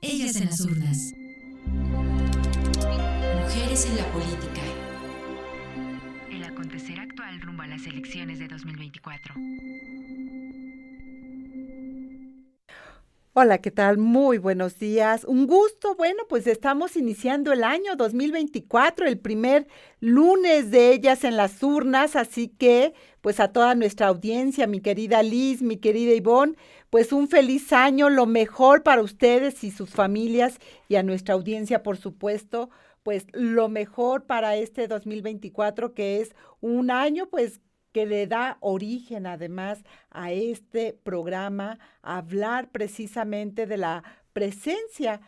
Ellas en las urnas. Mujeres en la política. El acontecer actual rumbo a las elecciones de 2024. Hola, ¿qué tal? Muy buenos días. Un gusto. Bueno, pues estamos iniciando el año 2024, el primer lunes de ellas en las urnas, así que pues a toda nuestra audiencia, mi querida Liz, mi querida Ivonne, pues un feliz año, lo mejor para ustedes y sus familias y a nuestra audiencia, por supuesto, pues lo mejor para este 2024, que es un año pues que le da origen además a este programa, hablar precisamente de la presencia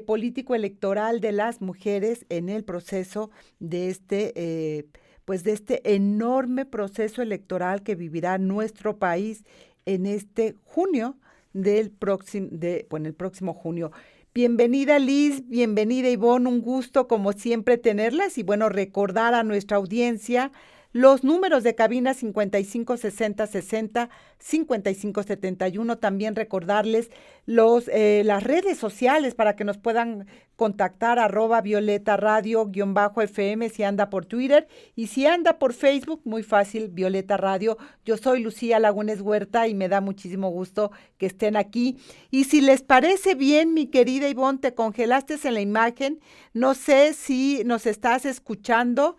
político-electoral de las mujeres en el proceso de pues de este enorme proceso electoral que vivirá nuestro país en este junio bueno, el próximo junio. Bienvenida Liz, bienvenida Ivonne, un gusto como siempre tenerlas y bueno, recordar a nuestra audiencia los números de cabina 556060, 5571. También recordarles las redes sociales para que nos puedan contactar, @Violeta Radio _FM si anda por Twitter y si anda por Facebook, muy fácil, Violeta Radio. Yo soy Lucía Lagunes Huerta y me da muchísimo gusto que estén aquí. Y si les parece bien, mi querida Ivonne, te congelaste en la imagen. No sé si nos estás escuchando.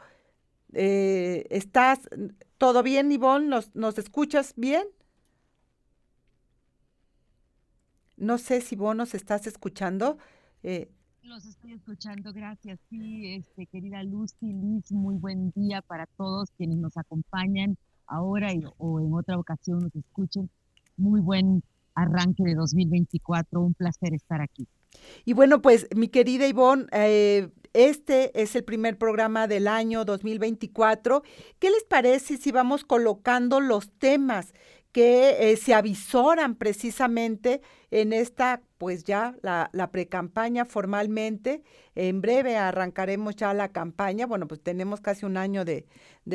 ¿Estás todo bien, Ivonne? ¿Nos escuchas bien? No sé si vos nos estás escuchando. Eh, Los estoy escuchando, gracias. Sí, querida Lucy, Liz, muy buen día para todos quienes nos acompañan ahora o en otra ocasión nos escuchen. Muy buen arranque de 2024, un placer estar aquí. Y bueno, pues mi querida Ivonne, este es el primer programa del año 2024. ¿Qué les parece si vamos colocando los temas que se avisoran precisamente en esta, pues ya la precampaña formalmente? En breve arrancaremos ya la campaña. Bueno, pues tenemos casi un año de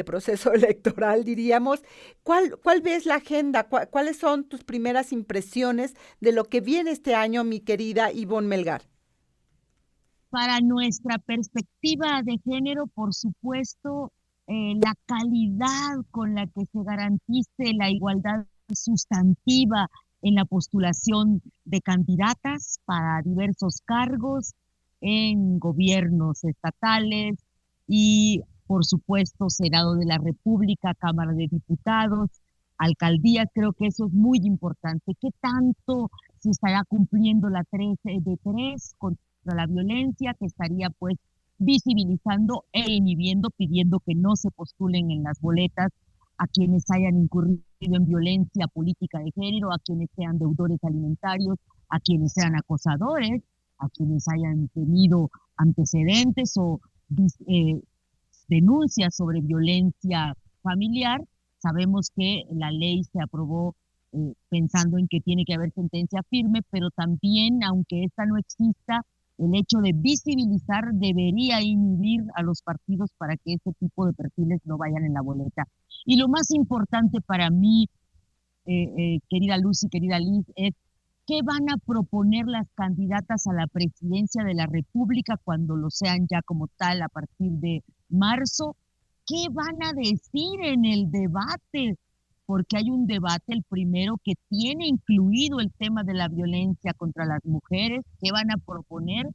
proceso electoral, diríamos. ¿Cuál ves la agenda? ¿Cuáles son tus primeras impresiones de lo que viene este año, mi querida Ivonne Melgar? Para nuestra perspectiva de género, por supuesto, la calidad con la que se garantice la igualdad sustantiva en la postulación de candidatas para diversos cargos en gobiernos estatales y, por supuesto, Senado de la República, Cámara de Diputados, alcaldías. Creo que eso es muy importante. ¿Qué tanto se estará cumpliendo la 3 de 3 contra la violencia, que estaría pues visibilizando e inhibiendo, pidiendo que no se postulen en las boletas a quienes hayan incurrido en violencia política de género, a quienes sean deudores alimentarios, a quienes sean acosadores, a quienes hayan tenido antecedentes o eh, denuncias sobre violencia familiar. Sabemos que la ley se aprobó pensando en que tiene que haber sentencia firme, pero también, aunque esta no exista, el hecho de visibilizar debería inhibir a los partidos para que este tipo de perfiles no vayan en la boleta. Y lo más importante para mí, querida Lucy, querida Liz, es qué van a proponer las candidatas a la presidencia de la República cuando lo sean ya como tal a partir de marzo. ¿Qué van a decir en el debate? Porque hay un debate, el primero, que tiene incluido el tema de la violencia contra las mujeres. ¿Qué van a proponer?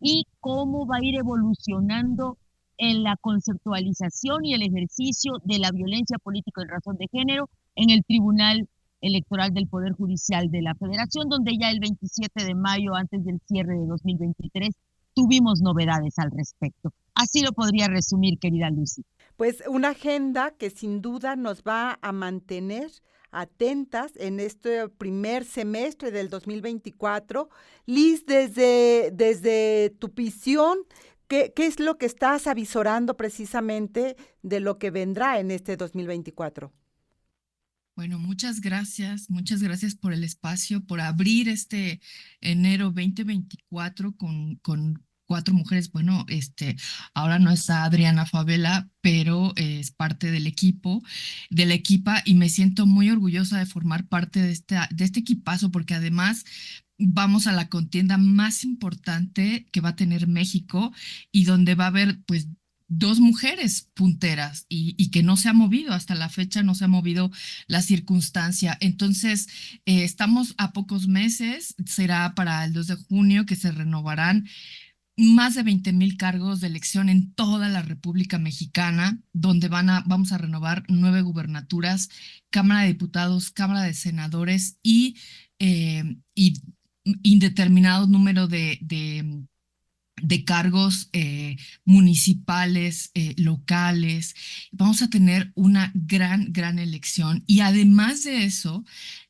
Y cómo va a ir evolucionando en la conceptualización y el ejercicio de la violencia política en razón de género en el Tribunal Electoral del Poder Judicial de la Federación, donde ya el 27 de mayo, antes del cierre de 2023, tuvimos novedades al respecto. Así lo podría resumir, querida Lucy. Pues una agenda que sin duda nos va a mantener atentas en este primer semestre del 2024. Liz, desde tu visión, ¿qué es lo que estás avisorando precisamente de lo que vendrá en este 2024? Bueno, muchas gracias por el espacio, por abrir este enero 2024 con cuatro mujeres. Bueno, ahora no está Adriana Favela, pero es parte del equipo, de la equipa, y me siento muy orgullosa de formar parte de este equipazo, porque además vamos a la contienda más importante que va a tener México y donde va a haber pues dos mujeres punteras y que no se ha movido hasta la fecha, no se ha movido la circunstancia. Entonces, estamos a pocos meses, será para el 2 de junio que se renovarán más de 20,000 cargos de elección en toda la República Mexicana, donde vamos a renovar 9 gubernaturas, Cámara de Diputados, Cámara de Senadores y indeterminado número de cargos municipales, locales. Vamos a tener una gran elección y además de eso,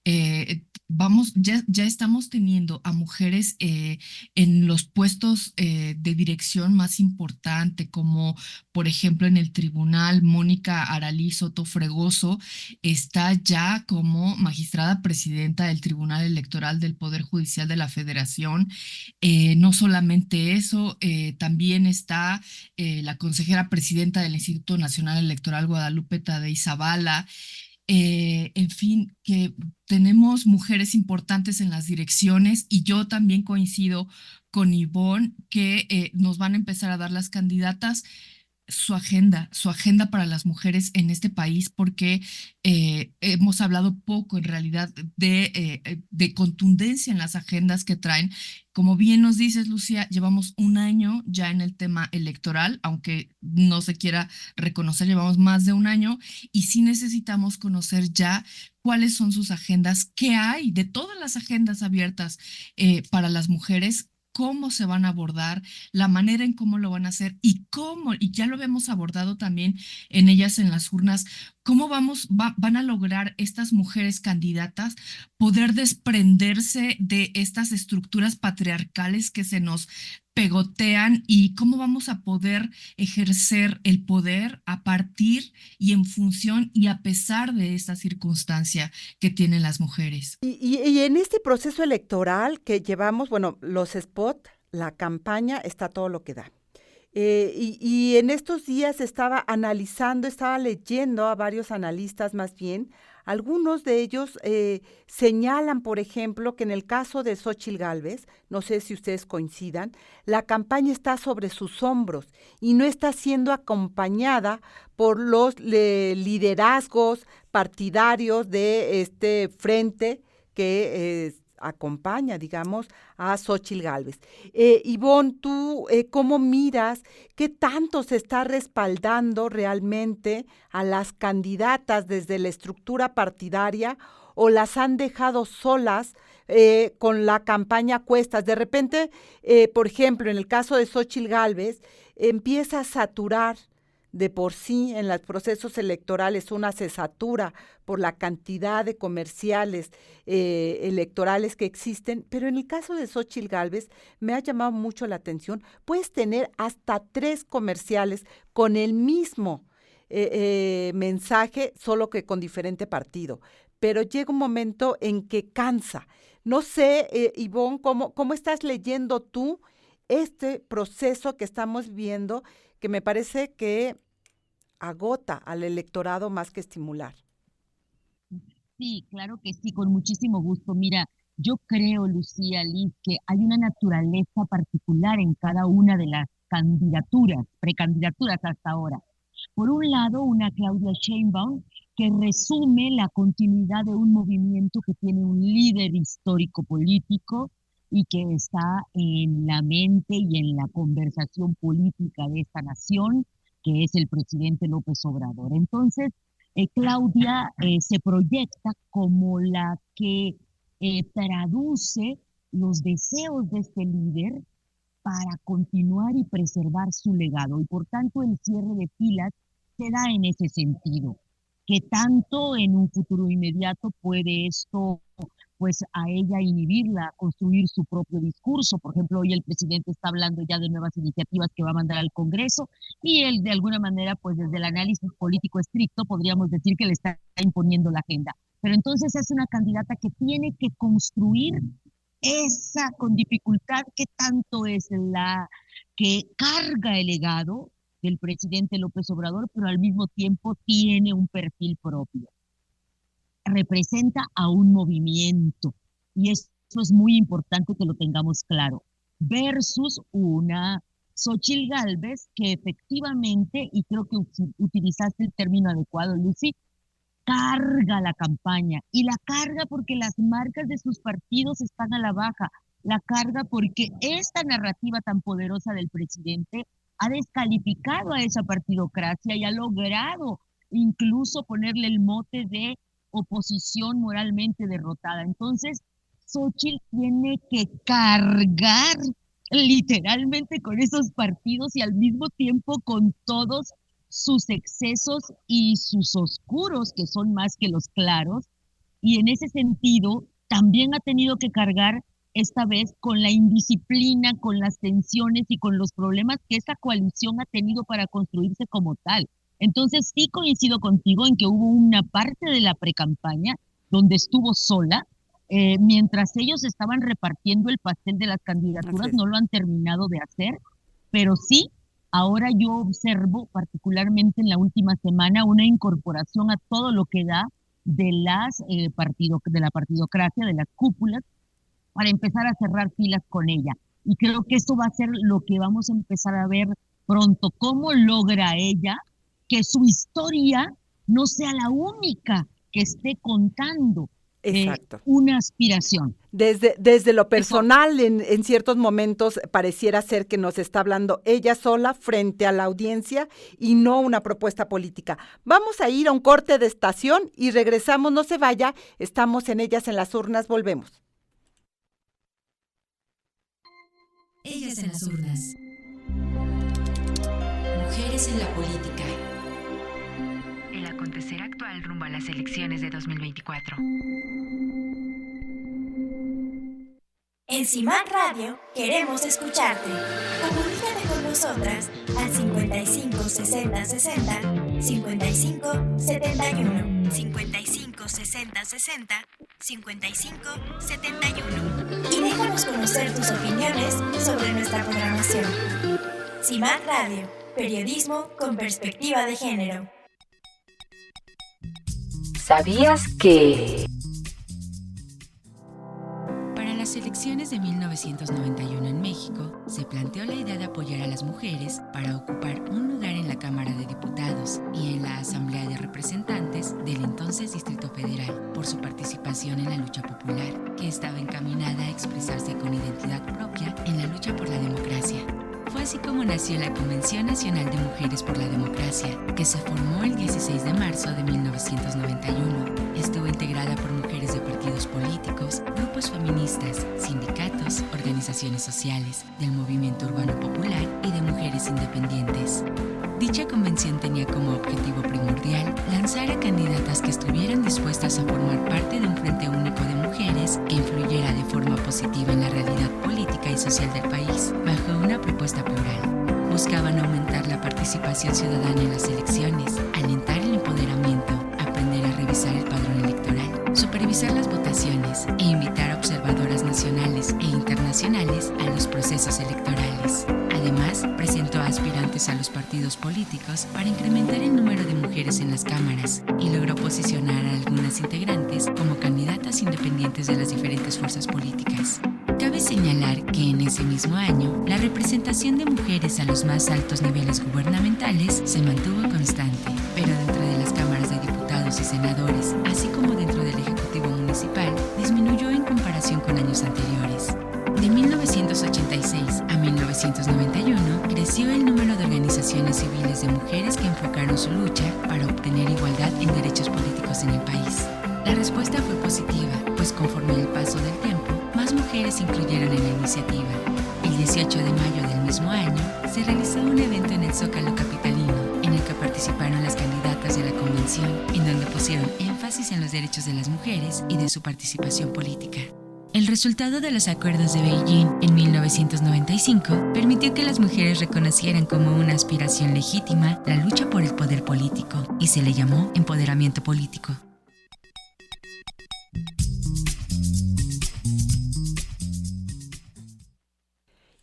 ya estamos teniendo a mujeres en los puestos de dirección más importante, como por ejemplo en el tribunal, Mónica Aralí Soto Fregoso está ya como magistrada presidenta del Tribunal Electoral del Poder Judicial de la Federación. No solamente eso, también está la consejera presidenta del Instituto Nacional Electoral, Guadalupe Tadei Zavala. En fin, que tenemos mujeres importantes en las direcciones y yo también coincido con Ivonne que nos van a empezar a dar las candidatas su agenda para las mujeres en este país, porque hemos hablado poco en realidad de contundencia en las agendas que traen. Como bien nos dices, Lucía, llevamos un año ya en el tema electoral, aunque no se quiera reconocer, llevamos más de un año y sí necesitamos conocer ya cuáles son sus agendas, qué hay de todas las agendas abiertas para las mujeres, cómo se van a abordar, la manera en cómo lo van a hacer y ya lo hemos abordado también en ellas en las urnas, cómo van a lograr estas mujeres candidatas poder desprenderse de estas estructuras patriarcales que se nos pegotean y cómo vamos a poder ejercer el poder a partir y en función y a pesar de esta circunstancia que tienen las mujeres. Y en este proceso electoral que llevamos, bueno, los spots, la campaña, está todo lo que da. Y en estos días estaba leyendo a varios analistas más bien, algunos de ellos señalan, por ejemplo, que en el caso de Xóchitl Gálvez, no sé si ustedes coincidan, la campaña está sobre sus hombros y no está siendo acompañada por los liderazgos partidarios de este frente que acompaña, digamos, a Xóchitl Gálvez. Ivonne, tú, ¿cómo miras qué tanto se está respaldando realmente a las candidatas desde la estructura partidaria o las han dejado solas con la campaña a cuestas? De repente, por ejemplo, en el caso de Xóchitl Gálvez, empieza a saturar de por sí en los procesos electorales una se satura por la cantidad de comerciales electorales que existen, pero en el caso de Xóchitl Gálvez me ha llamado mucho la atención, puedes tener hasta 3 comerciales con el mismo mensaje, solo que con diferente partido, pero llega un momento en que cansa. No sé, Ivonne, ¿cómo estás leyendo tú este proceso que estamos viendo, que me parece que agota al electorado más que estimular? Sí, claro que sí, con muchísimo gusto. Mira, yo creo, Lucía, Liz, que hay una naturaleza particular en cada una de las candidaturas, precandidaturas hasta ahora. Por un lado, una Claudia Sheinbaum que resume la continuidad de un movimiento que tiene un líder histórico político y que está en la mente y en la conversación política de esta nación, que es el presidente López Obrador. Entonces, Claudia se proyecta como la que traduce los deseos de este líder para continuar y preservar su legado. Y por tanto, el cierre de filas se da en ese sentido. Que tanto en un futuro inmediato puede esto, pues a ella inhibirla a construir su propio discurso. Por ejemplo, hoy el presidente está hablando ya de nuevas iniciativas que va a mandar al Congreso y él de alguna manera, pues desde el análisis político estricto, podríamos decir que le está imponiendo la agenda. Pero entonces es una candidata que tiene que construir esa con dificultad que tanto es la que carga el legado del presidente López Obrador, pero al mismo tiempo tiene un perfil propio. Representa a un movimiento y esto es muy importante que lo tengamos claro, versus una Xóchitl Gálvez que efectivamente, y creo que utilizaste el término adecuado, Lucy, carga la campaña, y la carga porque las marcas de sus partidos están a la baja, la carga porque esta narrativa tan poderosa del presidente ha descalificado a esa partidocracia y ha logrado incluso ponerle el mote de oposición moralmente derrotada. Entonces, Xóchitl tiene que cargar literalmente con esos partidos y al mismo tiempo con todos sus excesos y sus oscuros, que son más que los claros, y en ese sentido también ha tenido que cargar esta vez con la indisciplina, con las tensiones y con los problemas que esta coalición ha tenido para construirse como tal. Entonces sí coincido contigo en que hubo una parte de la precampaña donde estuvo sola, mientras ellos estaban repartiendo el pastel de las candidaturas, no lo han terminado de hacer, pero sí, ahora yo observo, particularmente en la última semana, una incorporación a todo lo que da de de la partidocracia, de las cúpulas, para empezar a cerrar filas con ella. Y creo que eso va a ser lo que vamos a empezar a ver pronto, cómo logra ella que su historia no sea la única que esté contando una aspiración. Desde lo personal, en ciertos momentos pareciera ser que nos está hablando ella sola frente a la audiencia y no una propuesta política. Vamos a ir a un corte de estación y regresamos, no se vaya, estamos en Ellas en las Urnas, volvemos. Ellas en las urnas. Mujeres en la política. El acontecer actual rumbo a las elecciones de 2024. En CIMAC Radio queremos escucharte. Comunícate con nosotras al 55 60 60 55 71 55 60 60 55 71 y déjanos conocer tus opiniones sobre nuestra programación. CIMAC Radio, periodismo con perspectiva de género. ¿Sabías que...? Para las elecciones de 1991 en México, se planteó la idea de apoyar a las mujeres para ocupar un lugar en la Cámara de Diputados y en la Asamblea de Representantes del entonces Distrito Federal por su participación en la lucha popular, que estaba encaminada a expresarse con identidad propia en la lucha por la democracia. Fue así como nació la Convención Nacional de Mujeres por la Democracia, que se formó el 16 de marzo de 1991. Estuvo integrada por mujeres de partidos políticos, grupos feministas, sindicatos, organizaciones sociales, del movimiento urbano popular y de mujeres independientes. Dicha convención tenía como objetivo primordial lanzar a candidatas que estuvieran dispuestas a formar parte de un frente único de mujeres que influyera de forma positiva en la realidad política y social del país, bajo una propuesta plural. Buscaban aumentar la participación ciudadana en las elecciones, alentar el empoderamiento, aprender a revisar el padrón electoral, supervisar las votaciones e invitar a observadoras nacionales e internacionales a los procesos electorales. Además, presentó a aspirantes a los partidos políticos para incrementar el número de mujeres en las cámaras y logró posicionar a algunas integrantes como candidatas independientes de las diferentes fuerzas políticas. Cabe señalar que en ese mismo año, la representación de mujeres a los más altos niveles gubernamentales se mantuvo constante, pero dentro de las cámaras de diputados y senadores, así como dentro del Ejecutivo Municipal, disminuyó en comparación con años anteriores. De 1986 a 1991, creció el número de organizaciones civiles de mujeres que enfocaron su lucha para obtener igualdad en derechos políticos en el país. La respuesta fue positiva, pues conforme el paso del tiempo, más mujeres se incluyeron en la iniciativa. El 18 de mayo del mismo año, se realizó un evento en el Zócalo capitalino, en el que participaron las candidatas de la convención, en donde pusieron énfasis en los derechos de las mujeres y de su participación política. El resultado de los acuerdos de Beijing en 1995 permitió que las mujeres reconocieran como una aspiración legítima la lucha por el poder político y se le llamó empoderamiento político.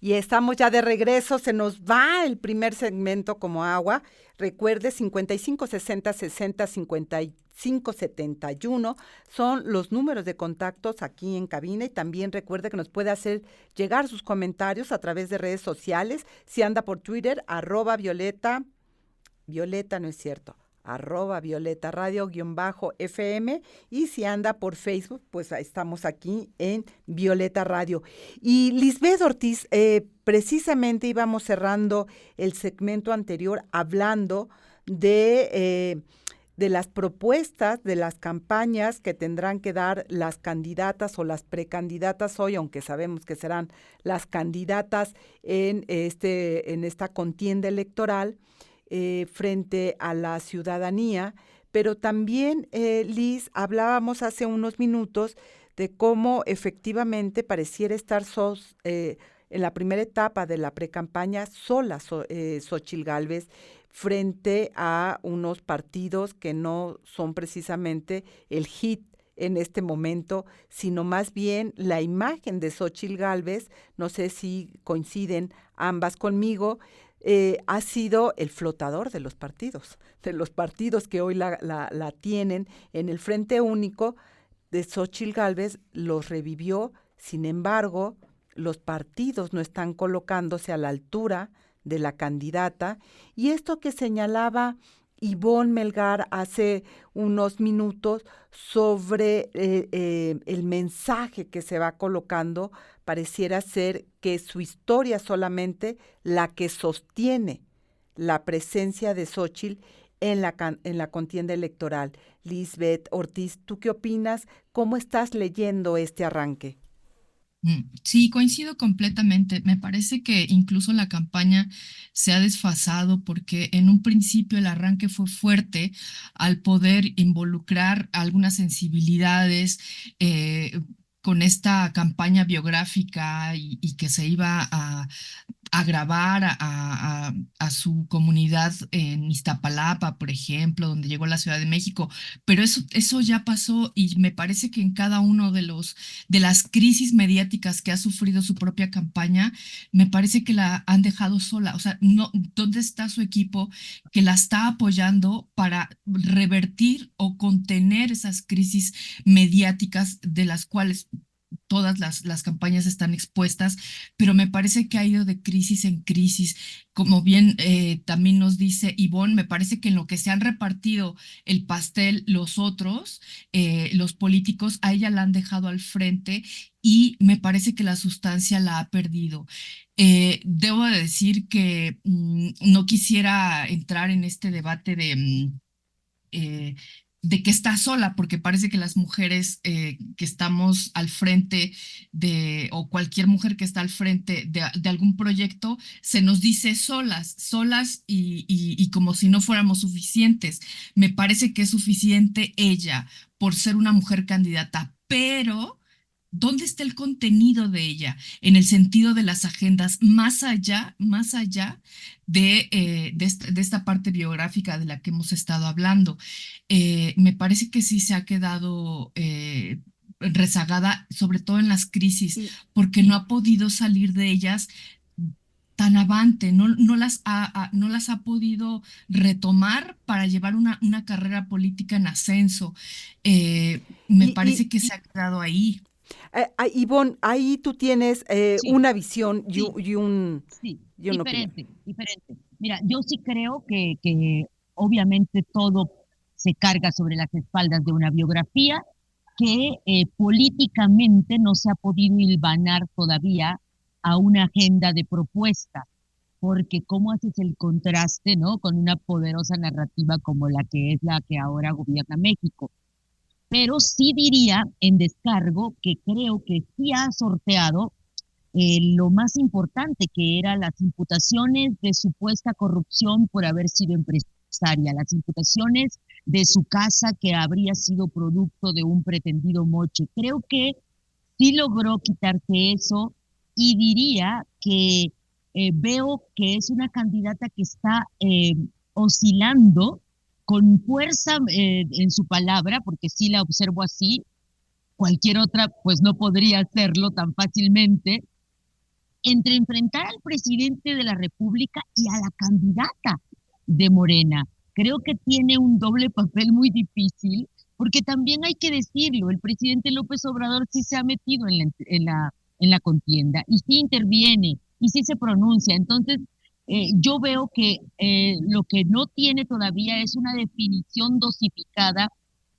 Y estamos ya de regreso, se nos va el primer segmento como agua. Recuerde, 55 60 60 55 71 son los números de contactos aquí en cabina, y también recuerde que nos puede hacer llegar sus comentarios a través de redes sociales. Si anda por Twitter, @Violeta, Violeta no es cierto, @Violeta Radio-FM, y si anda por Facebook, pues estamos aquí en Violeta Radio. Y Lisbeth Ortiz, precisamente íbamos cerrando el segmento anterior hablando de las propuestas, de las campañas que tendrán que dar las candidatas o las precandidatas hoy, aunque sabemos que serán las candidatas en esta contienda electoral, frente a la ciudadanía. Pero también, Liz, hablábamos hace unos minutos de cómo efectivamente pareciera estar en la primera etapa de la precampaña sola Xóchitl Gálvez, frente a unos partidos que no son precisamente el hit en este momento, sino más bien la imagen de Xóchitl Gálvez, no sé si coinciden ambas conmigo, ha sido el flotador de los partidos que hoy la tienen en el Frente Único. De Xóchitl Gálvez los revivió. Sin embargo, los partidos no están colocándose a la altura de la candidata, y esto que señalaba Ivonne Melgar hace unos minutos sobre el mensaje que se va colocando, pareciera ser que su historia solamente la que sostiene la presencia de Xóchitl en la contienda electoral. Lisbeth Ortiz, ¿tú qué opinas? ¿Cómo estás leyendo este arranque? Sí, coincido completamente. Me parece que incluso la campaña se ha desfasado porque en un principio el arranque fue fuerte al poder involucrar algunas sensibilidades con esta campaña biográfica y que se iba a grabar a su comunidad en Iztapalapa, por ejemplo, donde llegó la Ciudad de México, pero eso ya pasó, y me parece que en cada uno de las crisis mediáticas que ha sufrido su propia campaña, me parece que la han dejado sola. O sea, no, ¿dónde está su equipo que la está apoyando para revertir o contener esas crisis mediáticas de las cuales todas las campañas están expuestas? Pero me parece que ha ido de crisis en crisis. Como bien también nos dice Ivonne, me parece que en lo que se han repartido el pastel los otros, los políticos, a ella la han dejado al frente, y me parece que la sustancia la ha perdido. Debo de decir que no quisiera entrar en este debate de que está sola, porque parece que las mujeres que estamos al frente o cualquier mujer que está al frente de algún proyecto, se nos dice solas y como si no fuéramos suficientes. Me parece que es suficiente ella por ser una mujer candidata, pero ¿dónde está el contenido de ella en el sentido de las agendas más allá de esta parte biográfica de la que hemos estado hablando? Me parece que sí se ha quedado rezagada, sobre todo en las crisis, Sí. porque no ha podido salir de ellas tan avante, no las ha podido retomar para llevar una carrera política en ascenso. Me parece que se ha quedado ahí. Ivonne, ahí tú tienes Sí, una visión sí, y una opinión. diferente. Mira, yo sí creo que obviamente todo se carga sobre las espaldas de una biografía que políticamente no se ha podido hilvanar todavía a una agenda de propuestas, porque cómo haces el contraste, ¿no? Con una poderosa narrativa como la que es la que ahora gobierna México. Pero sí diría en descargo que creo que sí ha sorteado lo más importante, que eran las imputaciones de supuesta corrupción por haber sido empresaria, las imputaciones de su casa que habría sido producto de un pretendido moche. Creo que sí logró quitarse eso, y diría que veo que es una candidata que está oscilando con fuerza en su palabra, porque sí la observo así. Cualquier otra pues no podría hacerlo tan fácilmente, entre enfrentar al presidente de la República y a la candidata de Morena. Creo que tiene un doble papel muy difícil, porque también hay que decirlo, el presidente López Obrador sí se ha metido en la contienda, y sí interviene, y sí se pronuncia. Entonces, yo veo que lo que no tiene todavía es una definición dosificada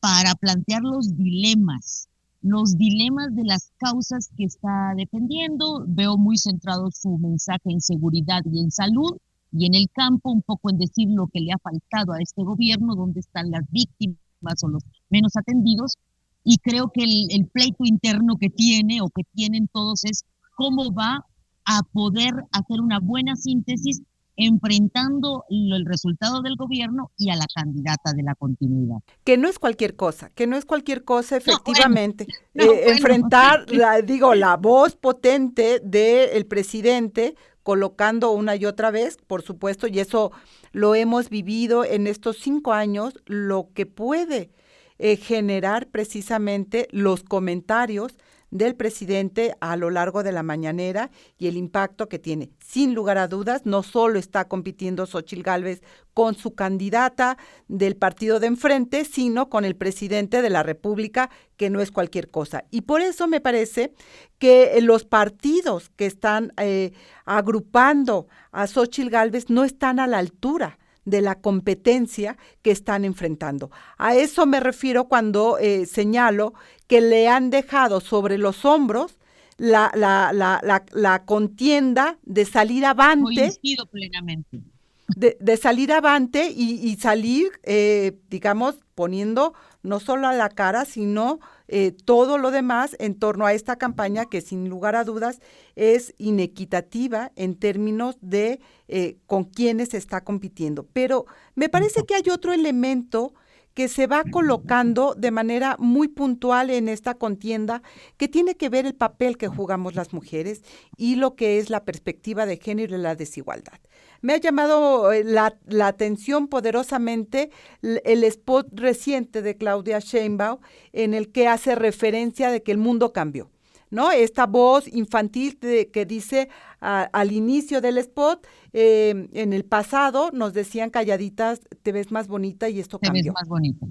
para plantear los dilemas de las causas que está defendiendo. Veo muy centrado su mensaje en seguridad y en salud, y en el campo un poco en decir lo que le ha faltado a este gobierno, dónde están las víctimas o los menos atendidos. Y creo que el pleito interno que tiene o que tienen todos es cómo va a poder hacer una buena síntesis enfrentando el resultado del gobierno y a la candidata de la continuidad. Que no es cualquier cosa, efectivamente. No, bueno. Enfrentar, la voz potente del presidente, colocando una y otra vez, por supuesto, y eso lo hemos vivido en estos 5 años, lo que puede generar precisamente los comentarios del presidente a lo largo de la mañanera y el impacto que tiene. Sin lugar a dudas, no solo está compitiendo Xóchitl Gálvez con su candidata del partido de enfrente, sino con el presidente de la República, que no es cualquier cosa. Y por eso me parece que los partidos que están agrupando a Xóchitl Gálvez no están a la altura de la competencia que están enfrentando. A eso me refiero cuando señalo que le han dejado sobre los hombros la contienda de salir avante. Coincido plenamente. De salir avante y salir, digamos, poniendo no solo a la cara, sino todo lo demás en torno a esta campaña que sin lugar a dudas es inequitativa en términos de con quiénes se está compitiendo. Pero me parece que hay otro elemento que se va colocando de manera muy puntual en esta contienda, que tiene que ver el papel que jugamos las mujeres y lo que es la perspectiva de género y la desigualdad. Me ha llamado la atención poderosamente el spot reciente de Claudia Sheinbaum, en el que hace referencia de que el mundo cambió, ¿no? Esta voz infantil que dice al inicio del spot, en el pasado nos decían calladitas, te ves más bonita y esto cambió. Te ves más bonita.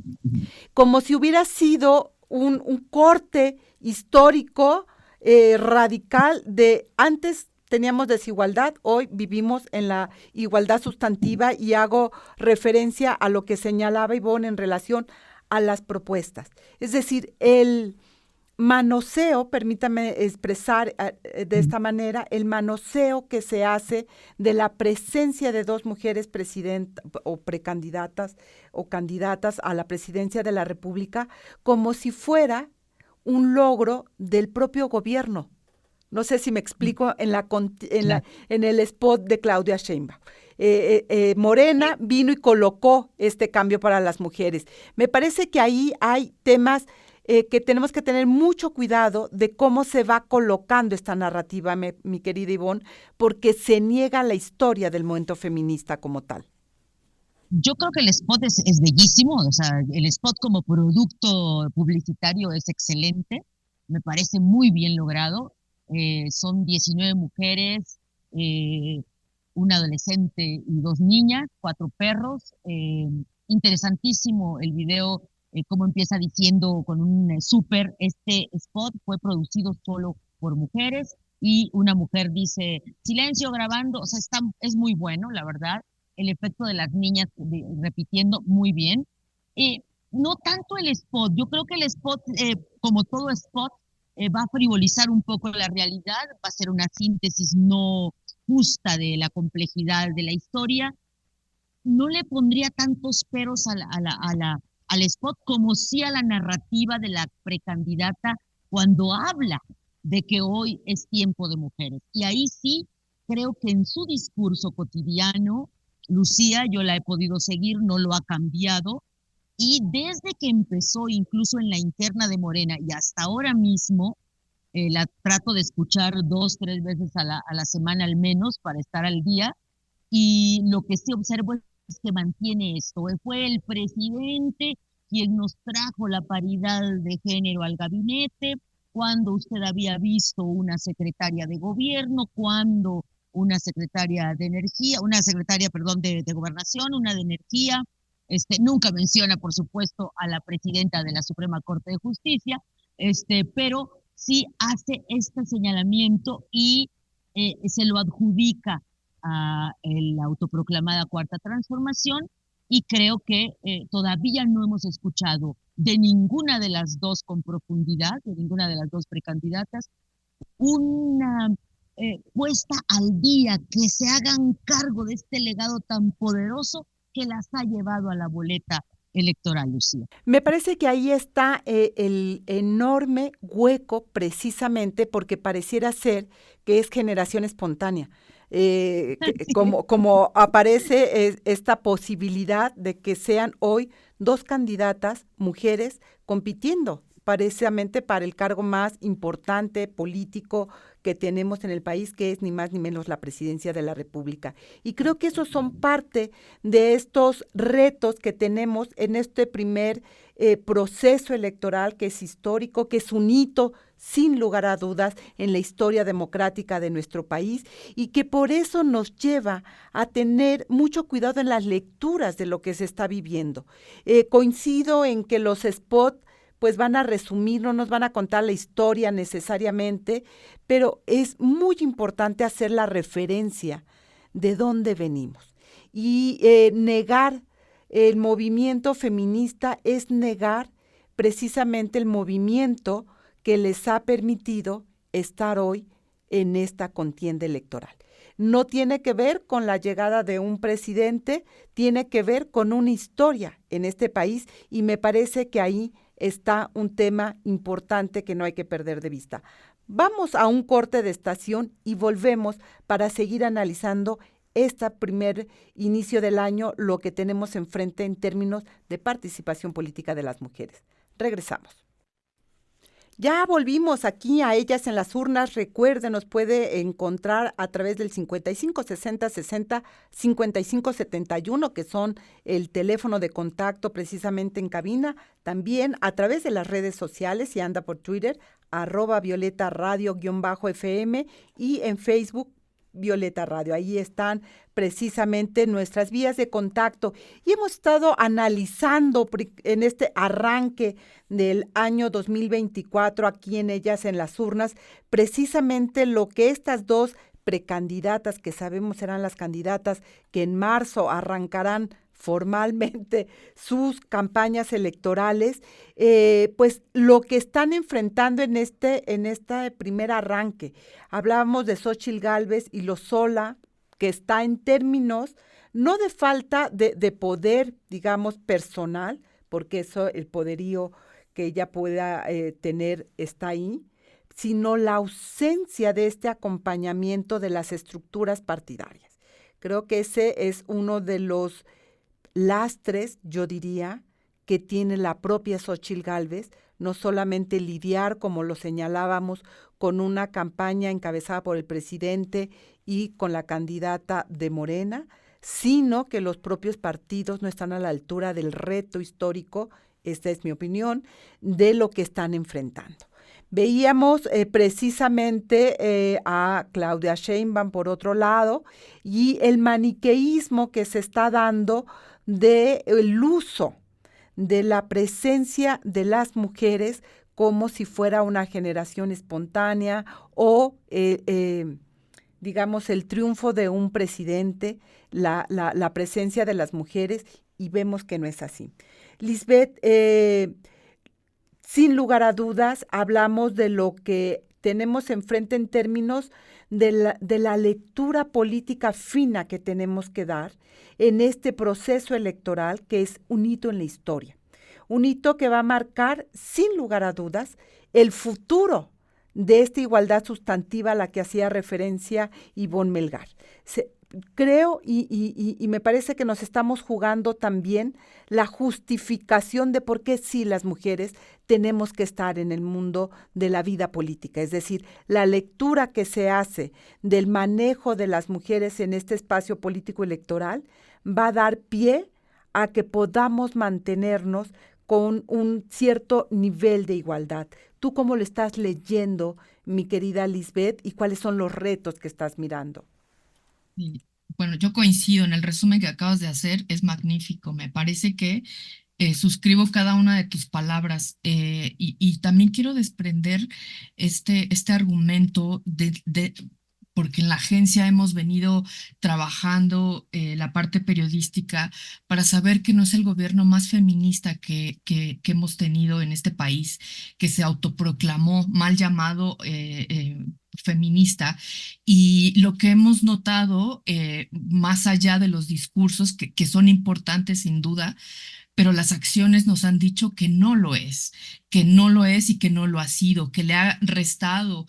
Como si hubiera sido un corte histórico radical de antes teníamos desigualdad, hoy vivimos en la igualdad sustantiva, y hago referencia a lo que señalaba Ivonne en relación a las propuestas. Es decir, el manoseo, permítame expresar de esta manera, el manoseo que se hace de la presencia de 2 mujeres presidentas o precandidatas o candidatas a la presidencia de la República como si fuera un logro del propio gobierno. No sé si me explico en el spot de Claudia Sheinbaum. Morena vino y colocó este cambio para las mujeres. Me parece que ahí hay temas que tenemos que tener mucho cuidado de cómo se va colocando esta narrativa, mi querida Ivonne, porque se niega la historia del movimiento feminista como tal. Yo creo que el spot es bellísimo, o sea, el spot como producto publicitario es excelente, me parece muy bien logrado. Son 19 mujeres, una adolescente y 2 niñas, 4 perros. Interesantísimo el video, como empieza diciendo con un súper. Este spot fue producido solo por mujeres y una mujer dice, silencio grabando, o sea, es muy bueno, la verdad. El efecto de las niñas repitiendo muy bien. No tanto el spot, yo creo que el spot, como todo spot, va a frivolizar un poco la realidad, va a ser una síntesis no justa de la complejidad de la historia. No le pondría tantos peros al spot como sí a la narrativa de la precandidata cuando habla de que hoy es tiempo de mujeres. Y ahí sí creo que en su discurso cotidiano, Lucía, yo la he podido seguir, no lo ha cambiado. Y desde que empezó, incluso en la interna de Morena y hasta ahora mismo, la trato de escuchar 2, 3 veces a la semana al menos para estar al día. Y lo que sí observo es que mantiene esto. Fue el presidente quien nos trajo la paridad de género al gabinete, cuándo usted había visto una secretaria de gobierno, cuándo una secretaria de energía, una secretaria, perdón, de gobernación, una de energía. Nunca menciona, por supuesto, a la presidenta de la Suprema Corte de Justicia, pero sí hace este señalamiento y se lo adjudica a la autoproclamada Cuarta Transformación, y creo que todavía no hemos escuchado de ninguna de las dos con profundidad, de ninguna de las dos precandidatas, una puesta al día, que se hagan cargo de este legado tan poderoso que las ha llevado a la boleta electoral, Lucía. Me parece que ahí está el enorme hueco, precisamente porque pareciera ser que es generación espontánea. Como aparece esta posibilidad de que sean hoy dos candidatas mujeres compitiendo precisamente para el cargo más importante político que tenemos en el país, que es ni más ni menos la presidencia de la República. Y creo que esos son parte de estos retos que tenemos en este primer proceso electoral, que es histórico, que es un hito, sin lugar a dudas, en la historia democrática de nuestro país, y que por eso nos lleva a tener mucho cuidado en las lecturas de lo que se está viviendo. Coincido en que los spots pues van a resumir, no nos van a contar la historia necesariamente, pero es muy importante hacer la referencia de dónde venimos. Y negar el movimiento feminista es negar precisamente el movimiento que les ha permitido estar hoy en esta contienda electoral. No tiene que ver con la llegada de un presidente, tiene que ver con una historia en este país, y me parece que ahí está un tema importante que no hay que perder de vista. Vamos a un corte de estación y volvemos para seguir analizando este primer inicio del año, lo que tenemos enfrente en términos de participación política de las mujeres. Regresamos. Ya volvimos aquí a Ellas en las Urnas. Recuerden, nos puede encontrar a través del 55 60 60 55 71, que son el teléfono de contacto precisamente en cabina. También a través de las redes sociales, si anda por Twitter, @Violeta Radio_FM, y en Facebook, Violeta Radio. Ahí están precisamente nuestras vías de contacto, y hemos estado analizando en este arranque del año 2024 aquí en Ellas en las Urnas, precisamente lo que estas dos precandidatas, que sabemos serán las candidatas que en marzo arrancarán formalmente sus campañas electorales, pues lo que están enfrentando en este primer arranque. Hablábamos de Xóchitl Gálvez y Lozola, que está en términos no de falta de poder, digamos, personal, porque eso, el poderío que ella pueda tener está ahí, sino la ausencia de este acompañamiento de las estructuras partidarias. Creo que ese es uno de los lastres, yo diría, que tiene la propia Xóchitl Gálvez, no solamente lidiar, como lo señalábamos, con una campaña encabezada por el presidente y con la candidata de Morena, sino que los propios partidos no están a la altura del reto histórico, esta es mi opinión, de lo que están enfrentando. Veíamos precisamente a Claudia Sheinbaum por otro lado, y el maniqueísmo que se está dando del uso de la presencia de las mujeres como si fuera una generación espontánea o, digamos, el triunfo de un presidente, la presencia de las mujeres, y vemos que no es así. Lisbeth, sin lugar a dudas, hablamos de lo que tenemos enfrente en términos de la lectura política fina que tenemos que dar en este proceso electoral, que es un hito en la historia. Un hito que va a marcar, sin lugar a dudas, el futuro de esta igualdad sustantiva a la que hacía referencia Ivonne Melgar. Creo y me parece que nos estamos jugando también la justificación de por qué sí las mujeres tenemos que estar en el mundo de la vida política. Es decir, la lectura que se hace del manejo de las mujeres en este espacio político electoral va a dar pie a que podamos mantenernos con un cierto nivel de igualdad, ¿Tú cómo lo estás leyendo, mi querida Lisbeth, y cuáles son los retos que estás mirando? Y, bueno, yo coincido en el resumen que acabas de hacer, es magnífico. Me parece que suscribo cada una de tus palabras y también quiero desprender este argumento porque en la agencia hemos venido trabajando la parte periodística para saber que no es el gobierno más feminista que hemos tenido en este país, que se autoproclamó mal llamado feminista. Y lo que hemos notado, más allá de los discursos, que son importantes sin duda, pero las acciones nos han dicho que no lo es, que no lo es y que no lo ha sido, que le ha restado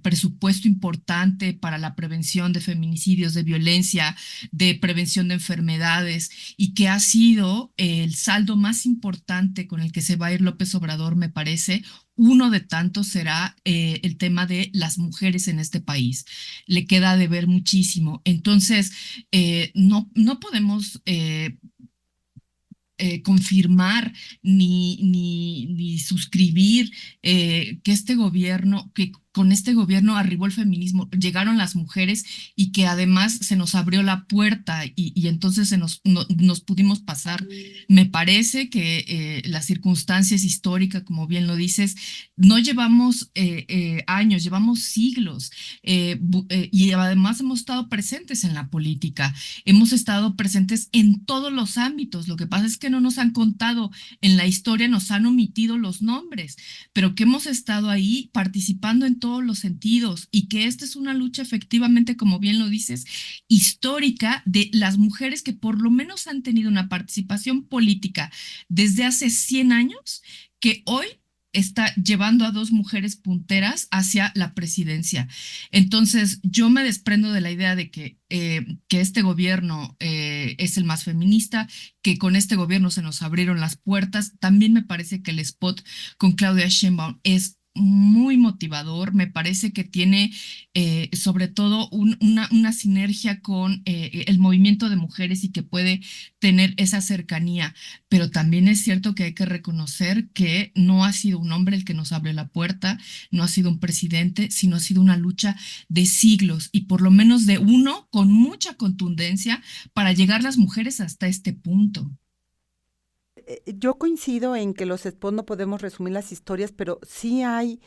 presupuesto importante para la prevención de feminicidios, de violencia, de prevención de enfermedades, y que ha sido el saldo más importante con el que se va a ir López Obrador, me parece. Uno de tantos será el tema de las mujeres en este país. Le queda de ver muchísimo. Entonces, no podemos confirmar ni suscribir que este gobierno, que con este gobierno arribó el feminismo, llegaron las mujeres y que además se nos abrió la puerta y entonces nos pudimos pasar. Me parece que las circunstancias históricas, como bien lo dices, no llevamos años, llevamos siglos y además hemos estado presentes en la política, hemos estado presentes en todos los ámbitos. Lo que pasa es que no nos han contado en la historia, nos han omitido los nombres, pero que hemos estado ahí participando en todos los sentidos y que esta es una lucha efectivamente, como bien lo dices, histórica de las mujeres que por lo menos han tenido una participación política desde hace 100 años, que hoy está llevando a dos mujeres punteras hacia la presidencia. Entonces, yo me desprendo de la idea de que este gobierno es el más feminista, que con este gobierno se nos abrieron las puertas. También me parece que el spot con Claudia Sheinbaum es muy motivador. Me parece que tiene sobre todo una sinergia con el movimiento de mujeres y que puede tener esa cercanía, pero también es cierto que hay que reconocer que no ha sido un hombre el que nos abre la puerta, no ha sido un presidente, sino ha sido una lucha de siglos y por lo menos de uno con mucha contundencia para llegar las mujeres hasta este punto. Yo coincido en que los spots no podemos resumir las historias, pero sí hay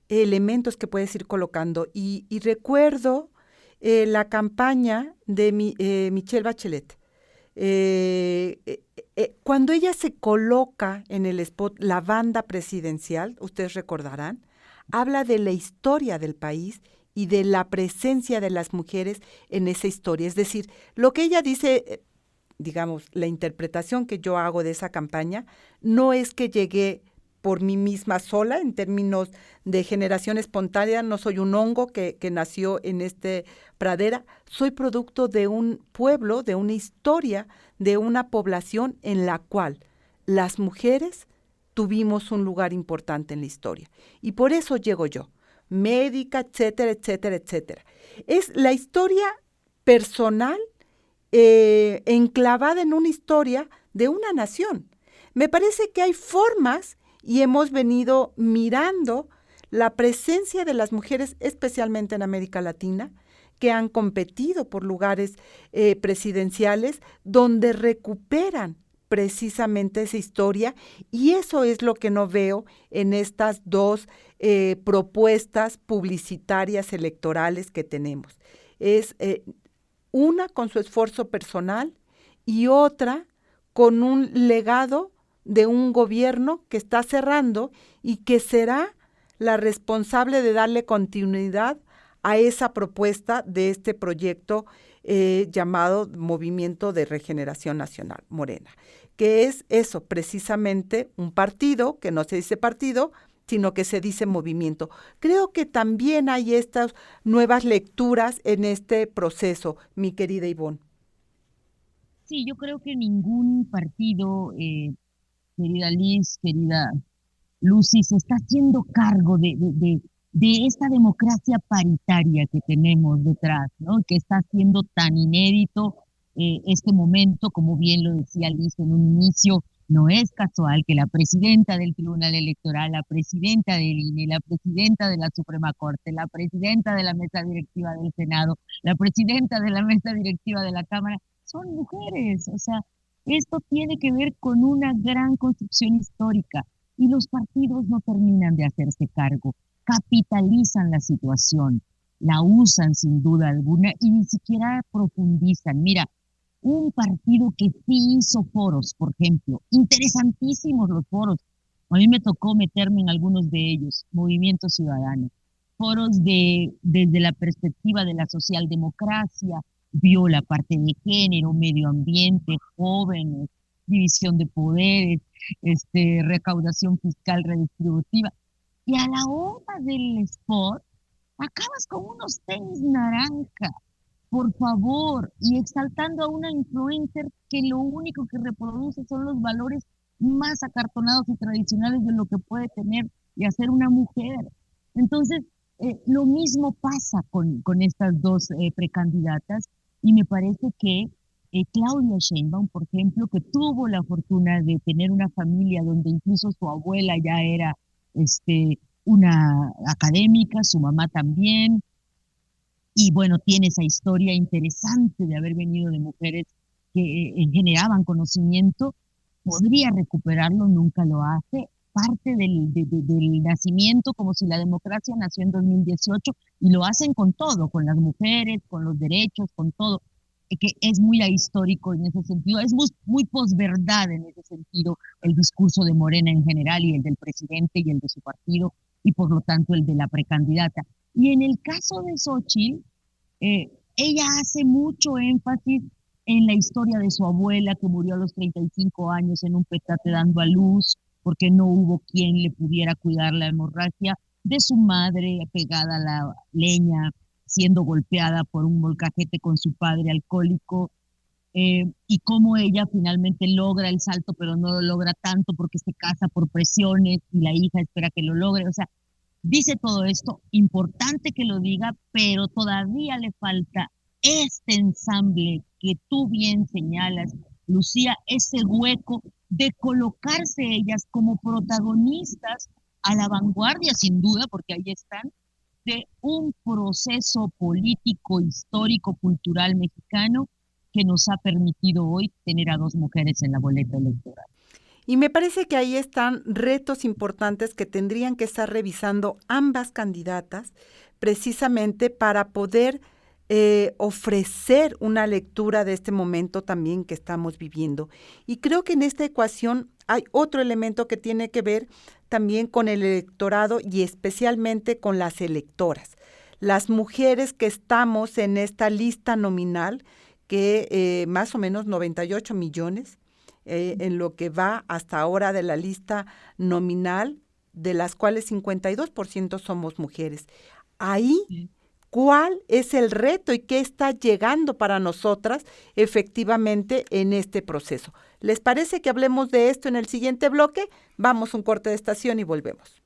elementos que puedes ir colocando. Y recuerdo la campaña de Michelle Bachelet. Cuando ella se coloca en el spot la banda presidencial, ustedes recordarán, habla de la historia del país y de la presencia de las mujeres en esa historia. Es decir, lo que ella dice, digamos, la interpretación que yo hago de esa campaña, no es que llegué por mí misma sola en términos de generación espontánea, no soy un hongo que nació en este pradera, soy producto de un pueblo, de una historia, de una población en la cual las mujeres tuvimos un lugar importante en la historia. Y por eso llego yo, médica, etcétera, etcétera, etcétera. Es la historia personal enclavada en una historia de una nación. Me parece que hay formas y hemos venido mirando la presencia de las mujeres, especialmente en América Latina, que han competido por lugares presidenciales donde recuperan precisamente esa historia, y eso es lo que no veo en estas dos propuestas publicitarias electorales que tenemos. Es una con su esfuerzo personal y otra con un legado de un gobierno que está cerrando y que será la responsable de darle continuidad a esa propuesta de este proyecto llamado Movimiento de Regeneración Nacional, Morena, que es eso, precisamente un partido, que no se dice partido, sino que se dice movimiento. Creo que también hay estas nuevas lecturas en este proceso, mi querida Ivonne. Sí, yo creo que ningún partido, querida Liz, querida Lucy, se está haciendo cargo de esta democracia paritaria que tenemos detrás, ¿no? Que está siendo tan inédito este momento, como bien lo decía Liz en un inicio, No es casual que la presidenta del Tribunal Electoral, la presidenta del INE, la presidenta de la Suprema Corte, la presidenta de la mesa directiva del Senado, la presidenta de la mesa directiva de la Cámara, son mujeres. O sea, esto tiene que ver con una gran construcción histórica y los partidos no terminan de hacerse cargo, capitalizan la situación, la usan sin duda alguna y ni siquiera profundizan. Mira, un partido que sí hizo foros, por ejemplo, interesantísimos los foros. A mí me tocó meterme en algunos de ellos, Movimiento Ciudadano. Foros desde la perspectiva de la socialdemocracia, vio la parte de género, medio ambiente, jóvenes, división de poderes, recaudación fiscal redistributiva. Y a la hora del spot, acabas con unos tenis naranja, por favor, y exaltando a una influencer que lo único que reproduce son los valores más acartonados y tradicionales de lo que puede tener y hacer una mujer. Entonces, lo mismo pasa con estas dos precandidatas, y me parece que Claudia Sheinbaum, por ejemplo, que tuvo la fortuna de tener una familia donde incluso su abuela ya era una académica, su mamá también, y bueno, tiene esa historia interesante de haber venido de mujeres que generaban conocimiento, podría recuperarlo, nunca lo hace, parte del nacimiento, como si la democracia nació en 2018, y lo hacen con todo, con las mujeres, con los derechos, con todo, que es muy ahistórico en ese sentido, es muy posverdad en ese sentido, el discurso de Morena en general y el del presidente y el de su partido, y por lo tanto el de la precandidata. Y en el caso de Xóchitl, ella hace mucho énfasis en la historia de su abuela, que murió a los 35 años en un petate dando a luz, porque no hubo quien le pudiera cuidar la hemorragia, de su madre pegada a la leña, siendo golpeada por un molcajete con su padre alcohólico, y cómo ella finalmente logra el salto, pero no lo logra tanto porque se casa por presiones y la hija espera que lo logre. O sea, dice todo esto, importante que lo diga, pero todavía le falta este ensamble que tú bien señalas, Lucía, ese hueco de colocarse ellas como protagonistas a la vanguardia, sin duda, porque ahí están, de un proceso político, histórico, cultural mexicano que nos ha permitido hoy tener a dos mujeres en la boleta electoral. Y me parece que ahí están retos importantes que tendrían que estar revisando ambas candidatas precisamente para poder ofrecer una lectura de este momento también que estamos viviendo. Y creo que en esta ecuación hay otro elemento que tiene que ver también con el electorado y especialmente con las electoras. Las mujeres que estamos en esta lista nominal, que más o menos 98 millones, en lo que va hasta ahora de la lista nominal, de las cuales 52% somos mujeres. Ahí, ¿cuál es el reto y qué está llegando para nosotras efectivamente en este proceso? ¿Les parece que hablemos de esto en el siguiente bloque? Vamos a un corte de estación y volvemos.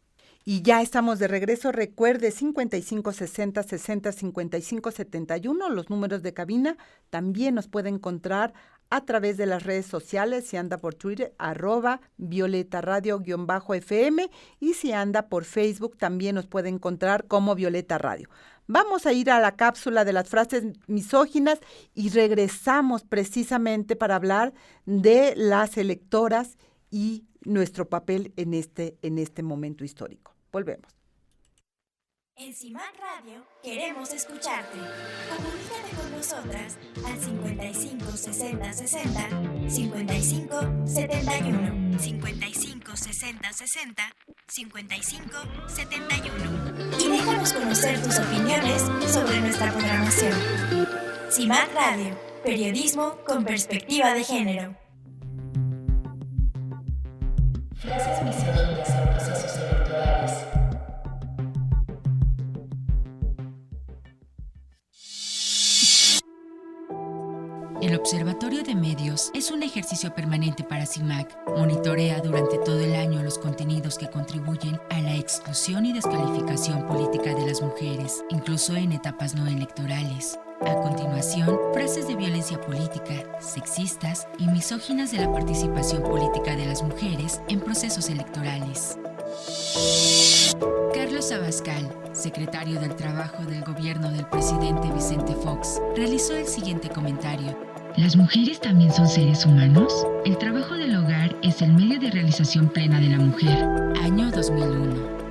Y ya estamos de regreso. Recuerde 5560 60 55 71, los números de cabina. También nos puede encontrar a través de las redes sociales, si anda por Twitter, @VioletaRadio_FM, y si anda por Facebook también nos puede encontrar como Violeta Radio. Vamos a ir a la cápsula de las frases misóginas y regresamos precisamente para hablar de las electoras y nuestro papel en este momento histórico. Volvemos. En CIMAC Radio queremos escucharte. Comunícate con nosotras al 55 60 60 55 71 55 60 60 55 71 y déjanos conocer tus opiniones sobre nuestra programación. CIMAC Radio, periodismo con perspectiva de género. Frases misóginas en procesos electorales. El Observatorio de Medios es un ejercicio permanente para CIMAC. Monitorea durante todo el año los contenidos que contribuyen a la exclusión y descalificación política de las mujeres, incluso en etapas no electorales. A continuación, frases de violencia política, sexistas y misóginas de la participación política de las mujeres en procesos electorales. Carlos Abascal, secretario del Trabajo del gobierno del presidente Vicente Fox, realizó el siguiente comentario. ¿Las mujeres también son seres humanos? El trabajo del hogar es el medio de realización plena de la mujer. Año 2001.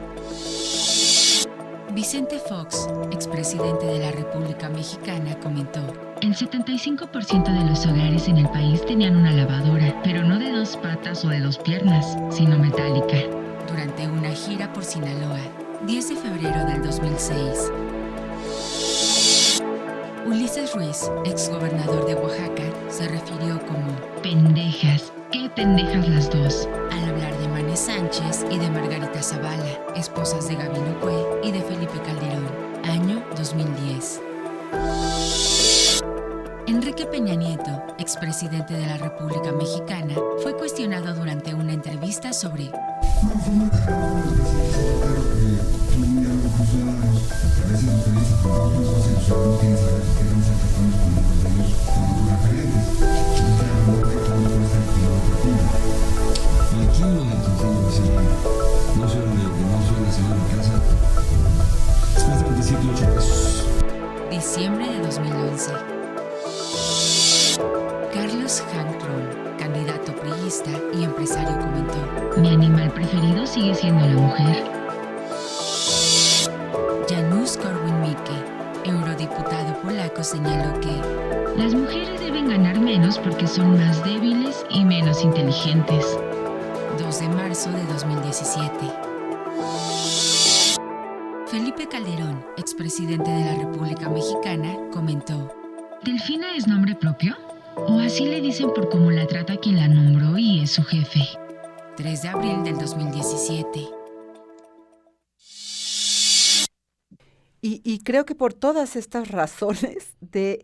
Vicente Fox, expresidente de la República Mexicana, comentó: el 75% de los hogares en el país tenían una lavadora, pero no de 2 patas o de 2 piernas, sino metálica. Durante una gira por Sinaloa, 10 de febrero del 2006. Ulises Ruiz, exgobernador de Oaxaca, se refirió como pendejas. ¡Qué pendejas las dos! Al hablar de Mané Sánchez y de Margarita Zavala, esposas de Gabino Cue y de Felipe Calderón, año 2010. Enrique Peña Nieto, expresidente de la República Mexicana, fue cuestionado durante una entrevista sobre diciembre de 2011. Carlos Hankron, candidato priista y empresario, comentó: mi animal preferido sigue siendo la mujer. Janusz Korwin-Mikke, eurodiputado polaco, señaló que las mujeres deben ganar menos porque son más débiles y menos inteligentes. 2 de marzo de 2017. Felipe Calderón, expresidente de la República Mexicana, comentó: ¿Delfina es nombre propio? ¿O así le dicen por cómo la trata quien la nombró y es su jefe? 3 de abril del 2017. Y creo que por todas estas razones de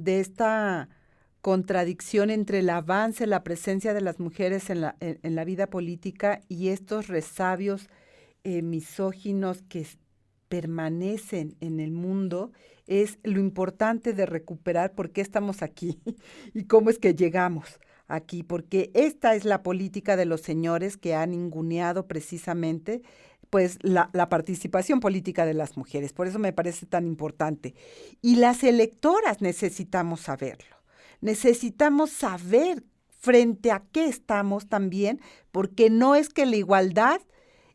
esta contradicción entre el avance, la presencia de las mujeres en la vida política y estos resabios misóginos que permanecen en el mundo, es lo importante de recuperar por qué estamos aquí y cómo es que llegamos aquí, porque esta es la política de los señores que han ninguneado precisamente pues la participación política de las mujeres. Por eso me parece tan importante. Y las electoras necesitamos saberlo. Necesitamos saber frente a qué estamos también, porque no es que la igualdad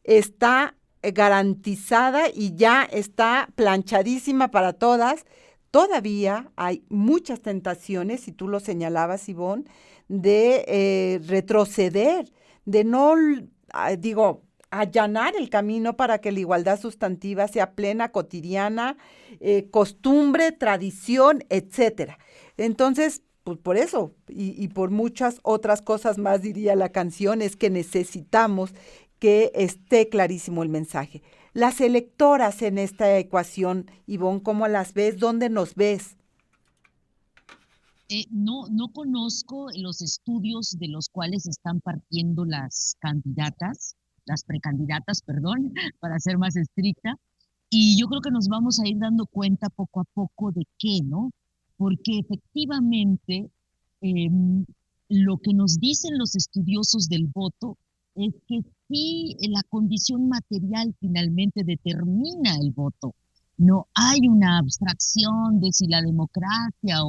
está garantizada y ya está planchadísima para todas. Todavía hay muchas tentaciones, y tú lo señalabas, Ivonne, de retroceder, de no, allanar el camino para que la igualdad sustantiva sea plena, cotidiana, costumbre, tradición, etcétera. Entonces, pues por eso, y por muchas otras cosas más, diría la canción, es que necesitamos que esté clarísimo el mensaje. Las electoras en esta ecuación, Ivonne, ¿cómo las ves? ¿Dónde nos ves? No conozco los estudios de los cuales están partiendo las precandidatas, perdón, para ser más estricta, y yo creo que nos vamos a ir dando cuenta poco a poco de qué, ¿no? Porque efectivamente lo que nos dicen los estudiosos del voto es que sí, la condición material finalmente determina el voto. No hay una abstracción de si la democracia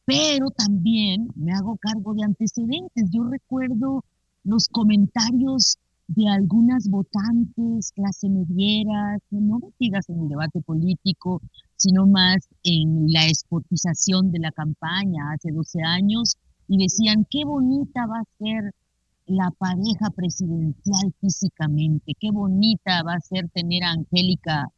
pero también me hago cargo de antecedentes. Yo recuerdo los comentarios de algunas votantes clase medieras, no metidas en el debate político, sino más en la espotización de la campaña hace 12 años, y decían, qué bonita va a ser la pareja presidencial físicamente, qué bonita va a ser tener a Angélica,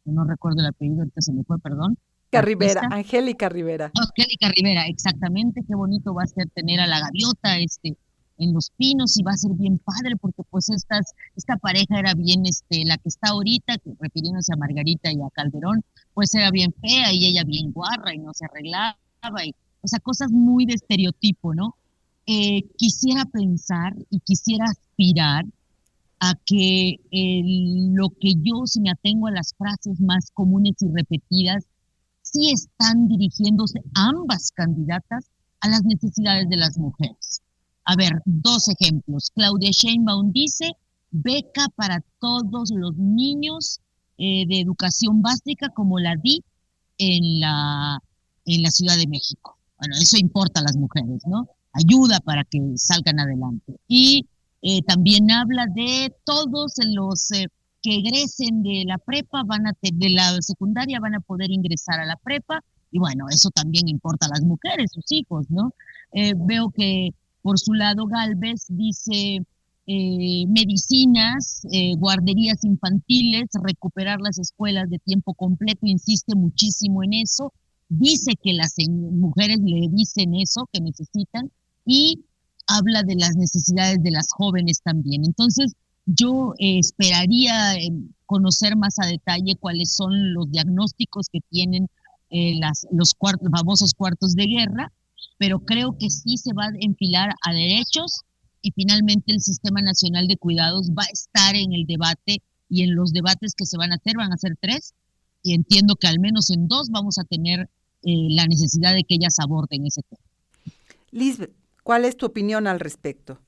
no recuerdo el apellido, ahorita se me fue, perdón. Angélica Rivera. Angélica Rivera, exactamente, qué bonito va a ser tener a la gaviota en Los Pinos, y va a ser bien padre, porque pues esta pareja era bien, la que está ahorita, refiriéndose a Margarita y a Calderón, pues era bien fea y ella bien guarra y no se arreglaba, o sea, cosas muy de estereotipo, ¿no? Quisiera pensar y quisiera aspirar a que lo que yo, si me atengo a las frases más comunes y repetidas, sí están dirigiéndose ambas candidatas a las necesidades de las mujeres. A ver, 2 ejemplos. Claudia Sheinbaum dice, beca para todos los niños de educación básica como la DIF en la Ciudad de México. Bueno, eso importa a las mujeres, ¿no? Ayuda para que salgan adelante. Y también habla de todos los que egresen de la prepa, de la secundaria, van a poder ingresar a la prepa. Y bueno, eso también importa a las mujeres, sus hijos, ¿no? Veo que por su lado Gálvez dice medicinas, guarderías infantiles, recuperar las escuelas de tiempo completo, insiste muchísimo en eso, dice que las mujeres le dicen eso, que necesitan, y habla de las necesidades de las jóvenes también. Entonces, yo esperaría conocer más a detalle cuáles son los diagnósticos que tienen los famosos cuartos de guerra, pero creo que sí se va a enfilar a derechos y finalmente el Sistema Nacional de Cuidados va a estar en el debate y en los debates que se van a hacer 3 y entiendo que al menos en 2 vamos a tener la necesidad de que ellas aborden ese tema. Lisbeth, ¿cuál es tu opinión al respecto?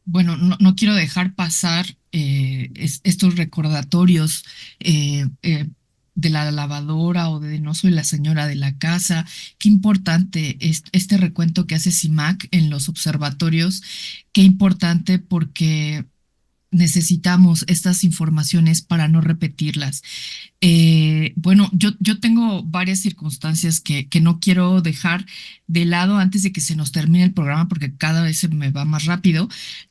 Bueno, no quiero dejar pasar estos recordatorios de la lavadora o de no soy la señora de la casa. Qué importante es este recuento que hace CIMAC en los observatorios. Qué importante porque necesitamos estas informaciones para no repetirlas. Bueno, yo tengo varias circunstancias que no quiero dejar de lado antes de que se nos termine el programa porque cada vez se me va más rápido,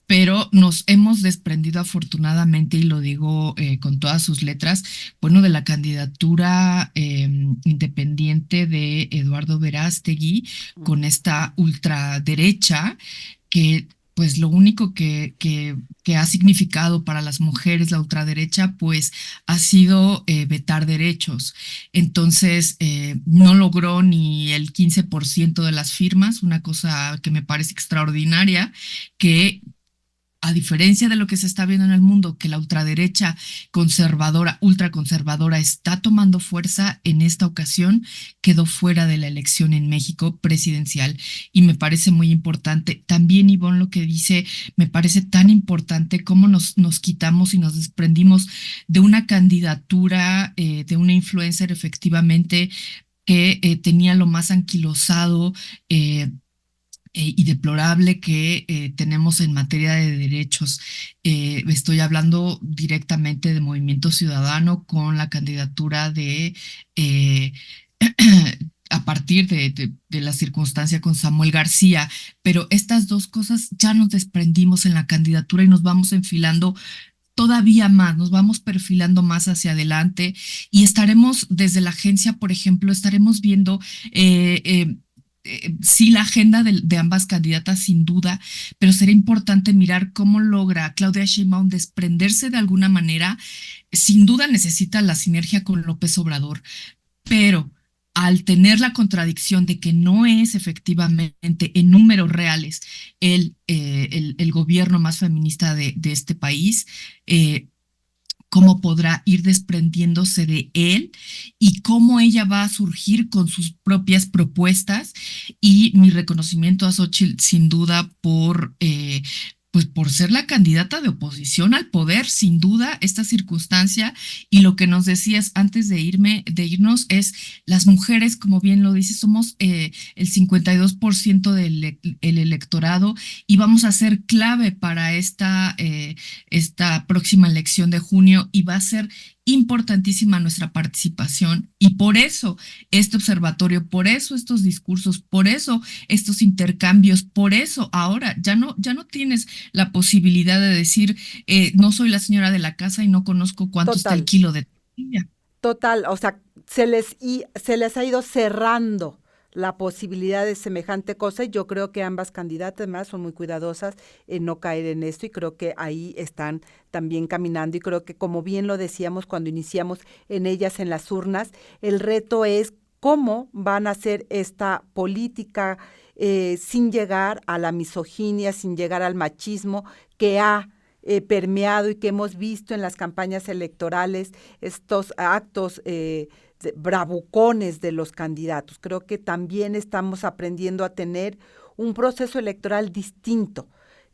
pero nos hemos desprendido afortunadamente, y lo digo con todas sus letras, bueno, de la candidatura independiente de Eduardo Verástegui con esta ultraderecha que pues lo único que ha significado para las mujeres la ultraderecha, pues ha sido vetar derechos. Entonces, no logró ni el 15% de las firmas, una cosa que me parece extraordinaria, que a diferencia de lo que se está viendo en el mundo, que la ultraderecha conservadora, ultraconservadora está tomando fuerza, en esta ocasión quedó fuera de la elección en México presidencial y me parece muy importante. También Ivonne lo que dice, me parece tan importante cómo nos quitamos y nos desprendimos de una candidatura, de una influencer efectivamente que tenía lo más anquilosado, y deplorable que tenemos en materia de derechos. Estoy hablando directamente de Movimiento Ciudadano con la candidatura de a partir de la circunstancia con Samuel García, pero estas dos cosas ya nos desprendimos en la candidatura y nos vamos enfilando todavía más, nos vamos perfilando más hacia adelante y estaremos desde la agencia, por ejemplo, estaremos viendo sí, la agenda de ambas candidatas sin duda, pero será importante mirar cómo logra Claudia Sheinbaum desprenderse de alguna manera. Sin duda necesita la sinergia con López Obrador, pero al tener la contradicción de que no es efectivamente en números reales el gobierno más feminista de este país, cómo podrá ir desprendiéndose de él y cómo ella va a surgir con sus propias propuestas. Y mi reconocimiento a Xóchitl sin duda pues por ser la candidata de oposición al poder, sin duda esta circunstancia. Y lo que nos decías antes de irnos es las mujeres, como bien lo dices, somos el 52% del electorado y vamos a ser clave para esta próxima elección de junio y va a ser importantísima nuestra participación y por eso este observatorio, por eso estos discursos, por eso estos intercambios, por eso ahora ya no tienes la posibilidad de decir no soy la señora de la casa y no conozco cuánto está el kilo de tortilla. Total, o sea, se les ha ido cerrando la posibilidad de semejante cosa y yo creo que ambas candidatas más son muy cuidadosas en no caer en esto y creo que ahí están también caminando y creo que como bien lo decíamos cuando iniciamos en ellas en las urnas, el reto es cómo van a hacer esta política sin llegar a la misoginia, sin llegar al machismo que ha permeado y que hemos visto en las campañas electorales, estos actos bravucones de los candidatos. Creo que también estamos aprendiendo a tener un proceso electoral distinto.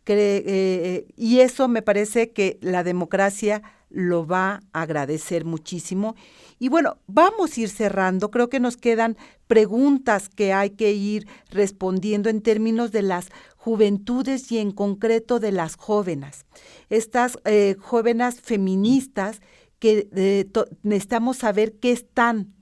Y eso me parece que la democracia lo va a agradecer muchísimo. Y bueno, vamos a ir cerrando. Creo que nos quedan preguntas que hay que ir respondiendo en términos de las juventudes y en concreto de las jóvenes. Estas jóvenes feministas que necesitamos saber qué están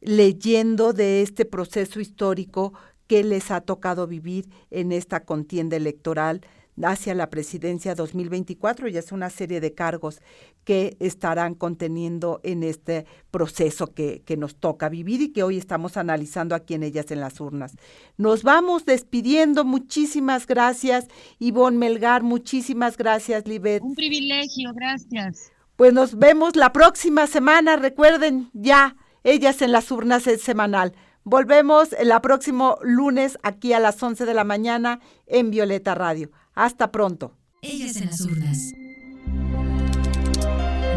leyendo de este proceso histórico que les ha tocado vivir en esta contienda electoral hacia la presidencia 2024, y es una serie de cargos que estarán conteniendo en este proceso que nos toca vivir y que hoy estamos analizando aquí en Ellas en las Urnas. Nos vamos despidiendo. Muchísimas gracias, Ivonne Melgar. Muchísimas gracias, Libet. Un privilegio, gracias. Pues nos vemos la próxima semana. Recuerden ya, Ellas en las Urnas es semanal. Volvemos el próximo lunes aquí a las 11 de la mañana en Violeta Radio. Hasta pronto. Ellas en las urnas.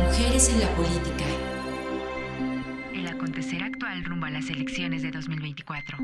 Mujeres en la política. El acontecer actual rumbo a las elecciones de 2024.